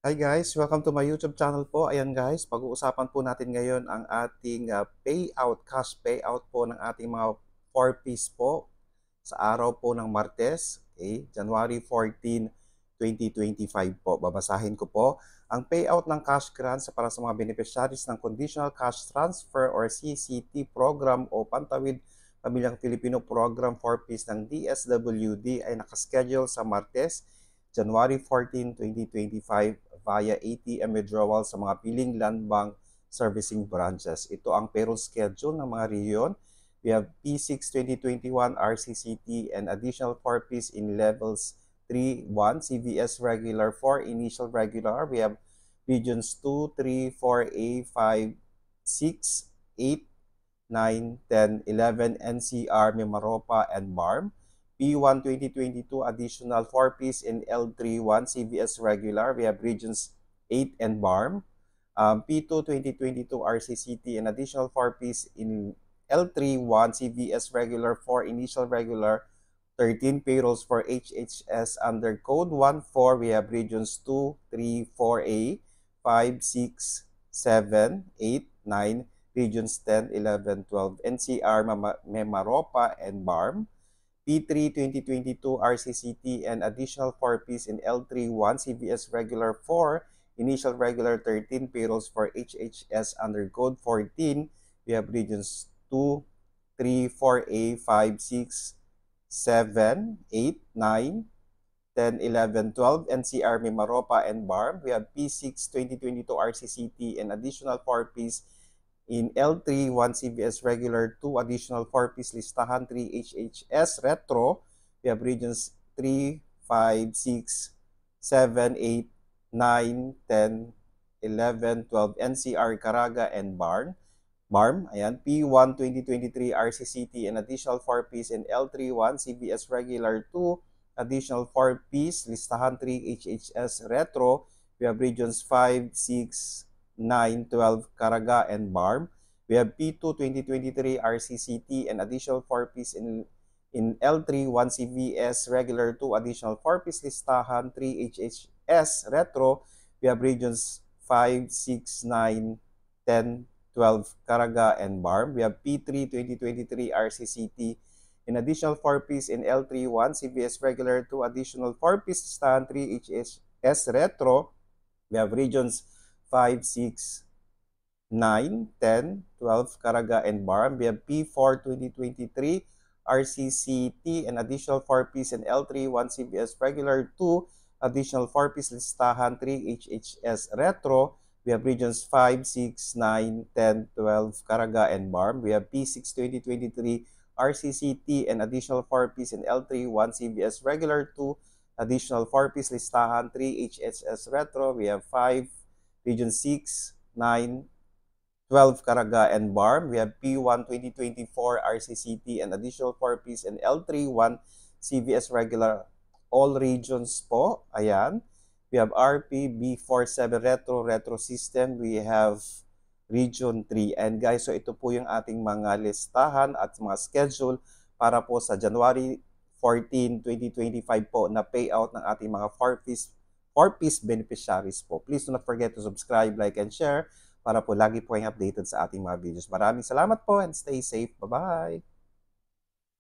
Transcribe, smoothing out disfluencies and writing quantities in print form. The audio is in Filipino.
Hi guys, welcome to my YouTube channel po. Ayan guys, pag-uusapan po natin ngayon ang ating payout, cash payout po ng ating mga 4-piece po sa araw po ng Martes, okay? January 14, 2025 po. Babasahin ko po. Ang payout ng cash grants para sa mga beneficiaries ng Conditional Cash Transfer or CCT program o Pantawid Pamilyang Filipino Program 4-piece ng DSWD ay nakaschedule sa Martes, January 14, 2025 via ATM withdrawal sa mga piling land bank servicing branches. Ito ang payroll schedule ng mga rehiyon. We have P6 2021 RCCT and additional 4-piece in levels 3, 1, CVS regular 4, initial regular. We have regions 2, 3, 4A, 5, 6, 8, 9, 10, 11, NCR, Mimaropa, and BARM. P1 2022 additional 4-piece in L31 CVS regular. We have regions 8 and BARM. P2 2022 RCCT and additional 4-piece in L31 CVS regular 4 initial regular 13 payrolls for HHS under code 14. We have regions 2, 3, 4A, 5, 6, 7, 8, 9, regions 10, 11, 12, NCR, Memaropa, and BARM. P3 2022 RCCT and additional 4-piece in L31 CVS regular 4, initial regular 13 payrolls for HHS under code 14. We have regions 2, 3, 4A, 5, 6, 7, 8, 9, 10, 11, 12, NCR, Mimaropa, and BARM. We have P6 2022 RCCT and additional 4-piece in L3, 1 CVS regular, 2 additional 4-piece listahan, 3 HHS retro. We have regions 3, 5, 6, 7, 8, 9, 10, 11, 12, NCR, Caraga, and BARM. Ayan, P1 2023 RCCT and additional 4-piece in L3, 1 CVS regular, 2 additional 4-piece listahan, 3 HHS retro. We have regions 5, 6, 9, 12, Caraga, and BARM. We have P2 2023 RCCT and additional 4-piece in L3, 1 CVS regular, 2 additional 4-piece listahan, 3 HHS retro. We have regions 5, 6, 9, 10, 12, Caraga, and BARM. We have P3 2023 RCCT in additional 4-piece in L3, 1 CVS regular, 2 additional 4-piece listahan, 3 HHS retro. We have regions 5, 6, 9, 10, 12, Caraga, and BARM. We have P4 2023 RCCT and additional 4-piece in L3, 1 CVS regular, 2 additional 4-piece listahan, 3 HHS retro. We have regions 5, 6, 9, 10, 12, Caraga, and BARM. We have P6 2023 RCCT and additional 4-piece in L3, 1 CVS regular, 2 additional 4-piece listahan, 3 HHS retro. We have 5 region 6, 9, 12 Caraga, and BARM. We have P1 2024 RCCT and additional 4-piece and L3 1 CVS regular, all regions po. Ayan. We have RP B47 retro system. We have region 3. And guys, so ito po yung ating mga listahan at mga schedule para po sa January 14, 2025 po na payout ng ating mga 4-piece beneficiaries po. Please do not forget to subscribe, like, and share para po lagi po kayong updated sa ating mga videos. Maraming salamat po and stay safe. Bye-bye!